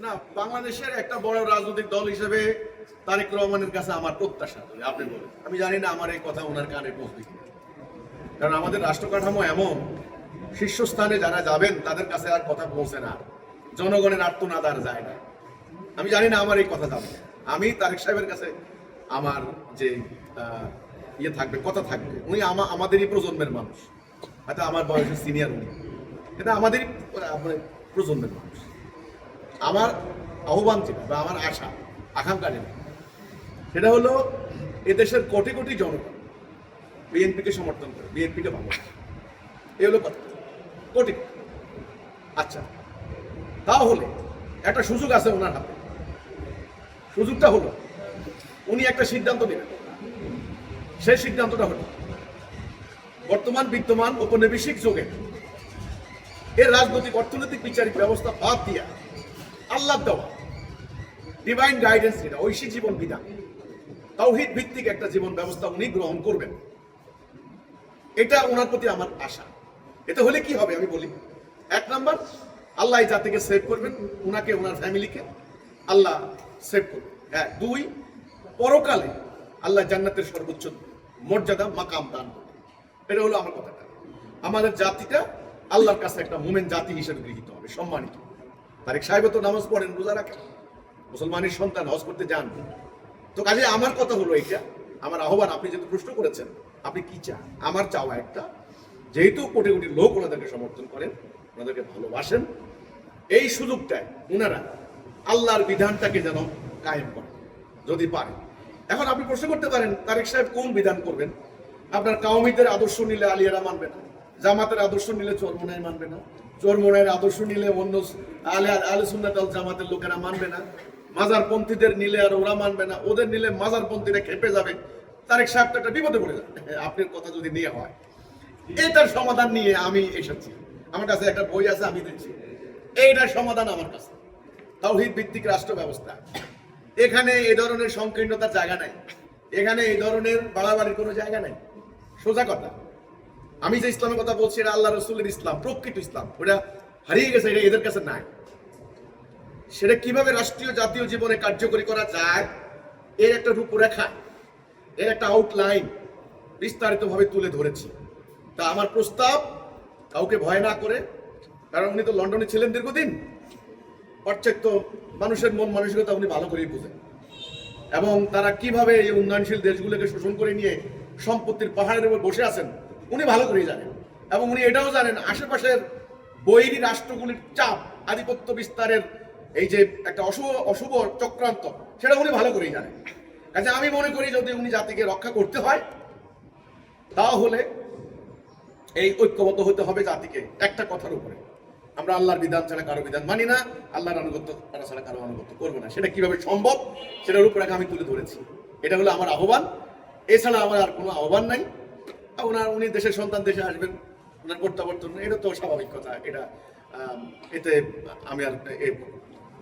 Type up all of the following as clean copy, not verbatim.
না, বাংলাদেশের একটা বড় রাজনৈতিক দল হিসেবে তারেক রহমানের কাছে আমার প্রত্যাশা, আপনি বলেন, আমি জানি না আমার এই কথা ওনার কানে পৌঁছবে কিনা। কারণ আমাদের রাষ্ট্র কাঠামো এমন, শীর্ষস্থানে যারা যাবেন তাদের কাছে আর কথা পৌঁছে না, জনগণের আর্তনাদ আর যায় না। আমি জানি না আমার এই কথা যাবে। আমি তারেক সাহেবের কাছে আমার যে ইয়ে থাকবে, কথা থাকবে, উনি আমাদেরই প্রজন্মের মানুষ, হয়তো আমার বয়সের সিনিয়র উনি, এটা আমাদেরই প্রজন্মের মানুষ। আমার আহ্বান ছিল বা আমার আশা আকাঙ্ক্ষা যেটা, সেটা হলো এদেশের কোটি কোটি জনগণ বিএনপিকে সমর্থন করে, বিএনপিকে ভালোবাসে, এই হলো কথা, কোটি। আচ্ছা, তাহলে একটা সুযোগ আছে ওনার হাতে। সুযোগটা হলো উনি একটা সিদ্ধান্ত নেবেন। সেই সিদ্ধান্তটা হলো বর্তমান বিদ্যমান ঔপনিবেশিক যুগে এর রাজনৈতিক অর্থনৈতিক বিচারিক ব্যবস্থা বাদ দিয়া আল্লাহ দেওয়া ডিভাইন গাইডেন্স, যেটা ঐশী জীবন বিধান, তাওহীদ ভিত্তিক একটা জীবন ব্যবস্থা উনি গ্রহণ করবেন, এটা ওনার প্রতি আমার আশা। এতে হলে কি হবে আমি বলি। এক নাম্বার, আল্লাহ এই জাতিকে সেভ করবেন, উনাকে ওনার ফ্যামিলিকে আল্লাহ সেভ করবেন। হ্যাঁ, দুই, পরকালে আল্লাহ জান্নাতের সর্বোচ্চ মর্যাদা মাকাম দান করবেন। এটা হলো আমার কথাটা। আমাদের জাতিটা আল্লাহর কাছে একটা মোমেন জাতি হিসেবে গৃহীত হবে, সম্মানিত। তারেক সাহেব তো নামাজ পড়েন, রোজা রাখেন, মুসলমানের সন্তান, হজ করতে যান। তো কাজে আমার কথা হলো এইটা, আমার আহ্বান, আপনি যেহেতু প্রশ্ন করেছেন আপনি কি চান, আমার চাওয়া একটা, যেহেতু কোটি কোটি লোক ওনাদেরকে সমর্থন করেন, ওনাদেরকে ভালোবাসেন, এই সুযোগটায় ওনারা আল্লাহর বিধানটাকে যেন কায়েম করেন যদি পারে। এখন আপনি প্রশ্ন করতে পারেন তারেক সাহেব কোন বিধান করবেন? আপনার কাওমিদের আদর্শ নিলে আলিয়ারা মানবে না, জামাতের আদর্শ নিলে চরমোনাই মানবে না, চরমোনাইয়ের আদর্শ নিলে অন্য আলে সুন্নাত ওয়াল জামাতের লোকেরা মানবে না, মাজারপন্থীদের নিলে আর ওরা মানবে না, ওদের নিলে মাজারপন্থীরা খেপে যাবে। তারেক সাহেব তো একটা বিপদে পড়ে যাবে আপনার কথা যদি নিয়ে হয়। এটার সমাধান নিয়ে আমি এসেছি, আমার কাছে একটা বই আছে, আমি দিচ্ছি। এইটার সমাধান আমার কাছে তাওহীদ ভিত্তিক রাষ্ট্র ব্যবস্থা। এখানে এই ধরনের সংকীর্ণতার জায়গা নাই, এখানে এই ধরনের বাড়াবাড়ির কোনো জায়গা নাই। সোজা কথা, আমি যে ইসলামের কথা বলছি এটা আল্লাহ রসুলের ইসলাম, প্রকৃত ইসলাম, ওটা হারিয়ে গেছে, এটা এদের কাছে নাই। সেটা কিভাবে রাষ্ট্রীয় জাতীয় জীবনে কার্যকরী করা যায় এর একটা রূপরেখা, এর একটা আউটলাইন বিস্তারিতভাবে তুলে ধরেছি। তা আমার প্রস্তাব, কাউকে ভয় না করে, কারণ উনি তো লন্ডনে ছিলেন দীর্ঘদিন, পাশ্চাত্য মানুষের মন মানসিকতা উনি ভালো করেই বুঝেন, এবং তারা কিভাবে এই উন্নয়নশীল দেশগুলোকে শোষণ করে নিয়ে সম্পত্তির পাহাড়ের উপর বসে আছেন উনি ভালো করেই জানেন। এবং উনি এটাও জানেন আশেপাশের বৈরী রাষ্ট্রগুলির চাপ, আধিপত্য বিস্তারের এই যে একটা অশুভ চক্রান্ত, সেটা উনি ভালো করেই জানেন। কাজে আমি মনে করি যদি উনি জাতিকে রক্ষা করতে হয় তাহলে এই ঐক্যবদ্ধ হতে হবে জাতিকে একটা কথার উপরে, আমরা আল্লাহর বিধান ছাড়া কারো বিধান মানি না, আল্লাহর আনুগত্য করা ছাড়া কারো আনুগত্য করবো না। সেটা কিভাবে সম্ভব সেটার উপরে আমি তুলে ধরেছি। এটা হলো আমার আহ্বান, এছাড়া আমার আর কোনো আহ্বান নাই। উনি দেশের সন্তান, দেশে আসবেন, ওনার প্রত্যাবর্তন, এটা তো স্বাভাবিক কথা। এটা এতে আমি আর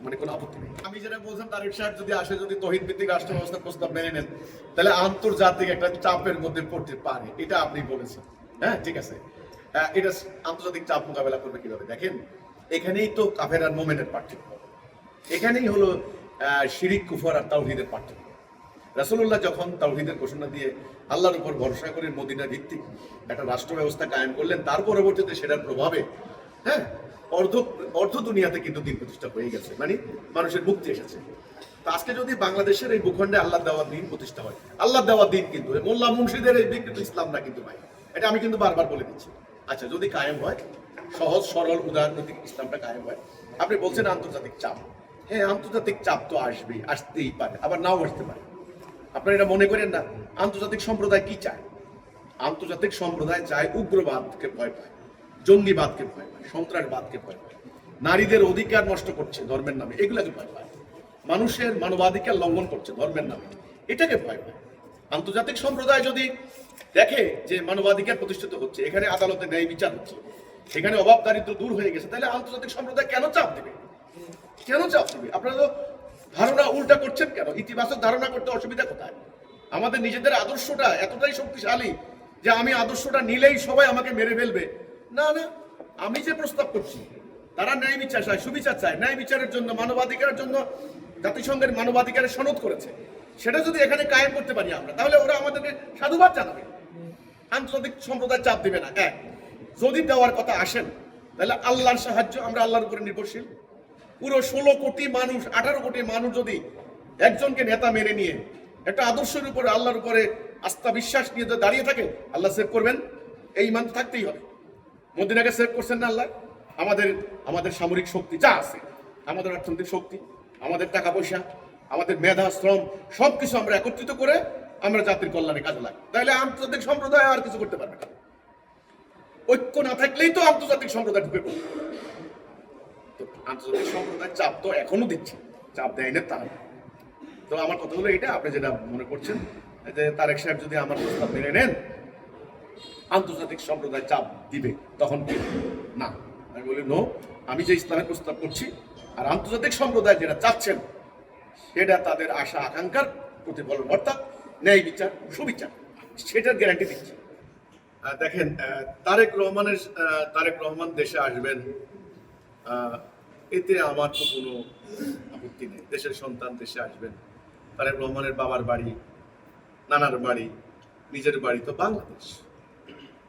মানে কোনো আপত্তি নেই। আমি যেটা বলছিলাম, তারেক সাহেব যদি আসে, যদি তাওহীদ ভিত্তিক রাষ্ট্র ব্যবস্থার প্রস্তাব মেনে নেন, তাহলে আন্তর্জাতিক একটা চাপের মধ্যে পড়তে পারে, এটা আপনি বলেছেন। হ্যাঁ, ঠিক আছে। এটা আন্তর্জাতিক চাপ মোকাবেলা করবে কিভাবে? দেখেন, এখানেই তো কাফের আর মোমেনের পার্থক্য, এখানেই হলো শিরিক কুফর আর তাওহীদের পার্থক্য। রাসূলুল্লাহ যখন তাওহীদের ঘোষণা দিয়ে আল্লাহর উপর ভরসা করে মদিনা ভিত্তিক একটা রাষ্ট্র ব্যবস্থা কায়েম করলেন, তার পরবর্তীতে সেটার প্রভাবে হ্যাঁ অর্ধ দুনিয়াতে কিন্তু দিন প্রতিষ্ঠা হয়ে গেছে, মানে মানুষের মুক্তি এসেছে। তো আজকে যদি বাংলাদেশের এই ভূখণ্ডে আল্লাহ দেওয়া দিন প্রতিষ্ঠা হয়, আল্লাহ দেওয়া দিন কিন্তু মোল্লা মুন্সিদের এই বিকৃত ইসলাম না কিন্তু ভাই, এটা আমি কিন্তু বারবার বলে দিচ্ছি। আচ্ছা, যদি কায়েম হয়, সহজ সরল উদারনৈতিক ইসলামটা কায়েম হয়, আপনি বলছেন আন্তর্জাতিক চাপ, হ্যাঁ আন্তর্জাতিক চাপ তো আসবেই, আসতেই পারে, আবার নাও আসতে পারে। আপনারা এটা মনে করেন না। আন্তর্জাতিক সম্প্রদায় কি চায়? আন্তর্জাতিক সম্প্রদায় চায় উগ্রবাদকে ভয় পায়, জঙ্গিবাদকে ভয় পায়, সন্ত্রাসবাদকে ভয় পায়, নারীদের অধিকার নষ্ট করছে ধর্মের নামে, এগুলাকে ভয় পায়, মানুষের মানবাধিকার লঙ্ঘন করছে ধর্মের নামে, এটাকে ভয় পায়। আন্তর্জাতিক সম্প্রদায় যদি দেখে যে মানবাধিকার প্রতিষ্ঠিত হচ্ছে, এখানে আদালতে ন্যায় বিচার হচ্ছে, এখানে অভাব দারিদ্র দূর হয়ে গেছে, তাহলে আন্তর্জাতিক সম্প্রদায় কেন চাপ দেবে? কেন চাপ দেবে? আপনারা তো ধারণা উল্টা করছেন কেন? ইতিবাচক ধারণা করতে অসুবিধা কোথায়? আমাদের নিজেদের আদর্শটা এতটাই শক্তিশালী যে আমি আদর্শটা নিলেই সবাই আমাকে মেরে ফেলবে, না না। আমি যে প্রস্তাব করছি তারা ন্যায় বিচার চায়, সুবিচার চায়, ন্যায় বিচারের জন্য, মানবাধিকারের জন্য জাতিসংঘের মানবাধিকারের সনদ করেছে। সেটা যদি এখানে কায়েম করতে পারি আমরা, তাহলে ওরা আমাদেরকে সাধুবাদ জানাবে, আন্তর্জাতিক সম্প্রদায় চাপ দিবে না। এক, যদি দেওয়ার কথা আসেন, তাহলে আল্লাহর সাহায্য, আমরা আল্লাহর উপরে নির্ভরশীল। পুরো 16 কোটি মানুষ, 18 কোটি মানুষ যদি একজনকে নেতা মেনে নিয়ে একটা আদর্শের উপরে, আল্লাহর উপরে আস্থা বিশ্বাস নিয়ে যদি দাঁড়িয়ে থাকে, আল্লাহ সেভ করবেন। এই ইমান তো থাকতেই হবে। মদিনাকে সেভ করছেন না আল্লাহ? আমাদের সামরিক শক্তি যা আছে, আমাদের অর্থনৈতিক শক্তি, আমাদের টাকা পয়সা, আমাদের মেধা, শ্রম, সবকিছু আমরা একত্রিত করে আমরা জাতির কল্যাণে কাজে লাগি। তাহলে আন্তর্জাতিক সম্প্রদায় আর কিছু করতে পারবে না। ঐক্য না থাকলেই তো আন্তর্জাতিক সম্প্রদায় ঢুকে পড়বে। তো আন্তর্জাতিক সম্প্রদায় চাপ তো এখনো দিচ্ছে, চাপ দেয় না তা। তো আমার কথা হলো এটা, আপনি যেটা মনে করছেন যে তারেক সাহেব যদি আমার প্রস্তাব মেনে নেন, আন্তর্জাতিক সম্প্রদায় চাপ দিবে, তখন কি না? আমি বলি নো, আমি যে ইসলামের প্রস্তাব করছি আর আন্তর্জাতিক সম্প্রদায় যেটা চাচ্ছেন, সেটা তাদের আশা আকাঙ্ক্ষার প্রতিফলন, অর্থাৎ ন্যায় বিচার, সুবিচার, সেটার গ্যারান্টি দিচ্ছি। দেখেন, তারেক রহমান দেশে আসবেন, এতে আমার তো কোনো আপত্তি নেই। দেশের সন্তান দেশে আসবেন, তারেক রহমানের বাবার বাড়ি, নানার বাড়ি, নিজের বাড়ি তো বাংলাদেশ।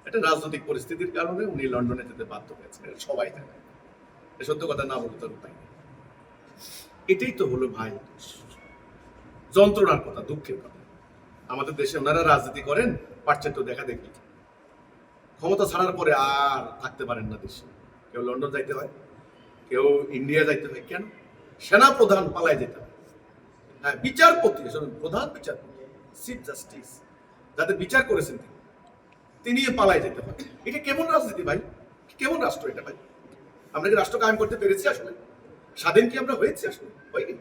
একটা রাজনৈতিক পরিস্থিতির কারণে উনি লন্ডনে যেতে বাধ্য হয়েছেন, সবাই জানে। সত্য কথা না বলতে উপায় নেই। এটাই তো হলো ভাই যন্ত্রণার কথা, দুঃখের কথা। আমাদের দেশে ওনারা রাজনীতি করেন, পারছেন তো দেখা দেখি, ক্ষমতা ছাড়ার পরে আর থাকতে পারেন না দেশে। কেউ লন্ডন যাইতে হয়, কেউ ইন্ডিয়া যাইতে হয়। কেন? সেনা প্রধান পালায় যেতে হয়। হ্যাঁ, বিচারপতি, প্রধান বিচারপতি, চিফ জাস্টিস, যাদের বিচার করেছেন তিনি পালায় যেতে হয়। এটা কেমন রাজনীতি ভাই? কেমন রাষ্ট্র এটা ভাই? আমরা কি রাষ্ট্র কায়েম করতে পেরেছি আসলে? স্বাধীন কি আমরা হয়েছি আসলে? হয়নি।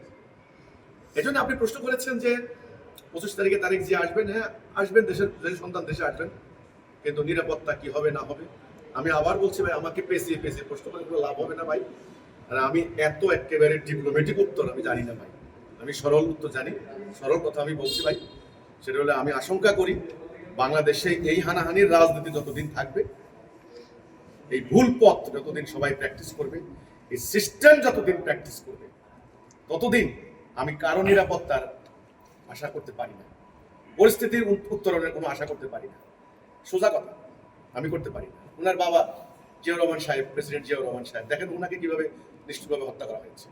এই জন্য আপনি প্রশ্ন করেছেন যে 25 তারিখে তারিখ যে আসবেন, হ্যাঁ আসবেন, দেশের সন্তান দেশে আসবেন, কিন্তু নিরাপত্তা কি হবে না হবে? আমি আবার বলছি ভাই, আমাকে পেঁচিয়ে প্রশ্ন করে কোনো লাভ হবে না ভাই। আর আমি এত একেবারে ডিপ্লোম্যাটিক উত্তর আমি জানি না ভাই। আমি সরল উত্তর জানি, সরল কথা আমি বলছি ভাই। সেটা হলে আমি আশঙ্কা করি বাংলাদেশে এই হানাহানির রাজনীতি যতদিন থাকবে, এই ভুল পথ যতদিন সবাই প্র্যাকটিস করবে, এই সিস্টেম যতদিন প্র্যাকটিস করবে, ততদিন আমি কারো নিরাপত্তার আশা করতে পারি না, পরিস্থিতির উত্তরণের কোনো আশা করতে পারি না। সোজা কথা, আমি করতে পারি না। ওনার বাবা জিয়াউর রহমান সাহেব, প্রেসিডেন্ট জিয়াউর রহমান সাহেব, দেখেন ওনাকে কিভাবে নিষ্ঠুরভাবে হত্যা করা হয়েছে।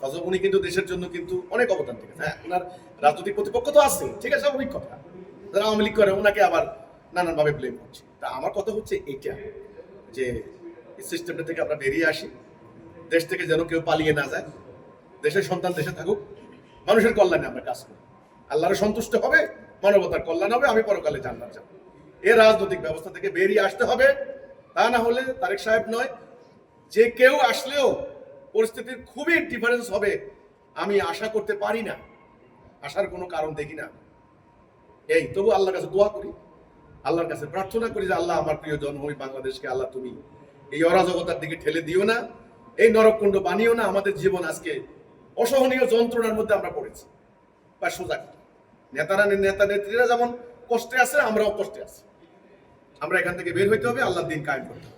অথচ উনি কিন্তু দেশের জন্য কিন্তু অনেক অবদান রেখেছেন। হ্যাঁ, ওনার রাজনৈতিক প্রতিপক্ষ তো আছে, ঠিক আছে, স্বাভাবিক কথা। যারা আওয়ামী লীগ করে ওনাকে আবার নানানভাবে ব্লেম করছে। তা আমার কথা হচ্ছে এইটা, যে সিস্টেমটা থেকে আমরা বেরিয়ে আসি, দেশ থেকে যেন কেউ পালিয়ে না যায়, দেশের সন্তান দেশে থাকুক, মানুষের কল্যাণে আমরা কাজ করি, আল্লাহর সন্তুষ্ট হবে, মানবতার কল্যাণ হবে, আমি পরকালে জান্নাত যাব। এই রাজনৈতিক ব্যবস্থা থেকে বেরিয়ে আসতে হবে। তা না হলে তারেক সাহেব নয়, যে কেউ আসলেও পরিস্থিতির খুবই ডিফারেন্স হবে। আমি আশা করতে পারি না, আসার কোনো কারণ দেখি না। এই তবু আল্লাহর কাছে দোয়া করি, আল্লাহর কাছে প্রার্থনা করি যে আল্লাহ, আমার প্রিয় জন্মভূমি বাংলাদেশকে আল্লাহ তুমি এই অরাজকতার দিকে ঠেলে দিও না, এই নরককুণ্ড বানিও না। আমাদের জীবন আজকে অসহনীয় যন্ত্রণার মধ্যে আমরা পড়েছি। বা সোজা নেতা নেত্রীরা যেমন কষ্টে আছে, আমরাও কষ্টে আছি। আমরা এখান থেকে বের হইতে হবে, আল্লাহর দিন কায়েম করতে হবে।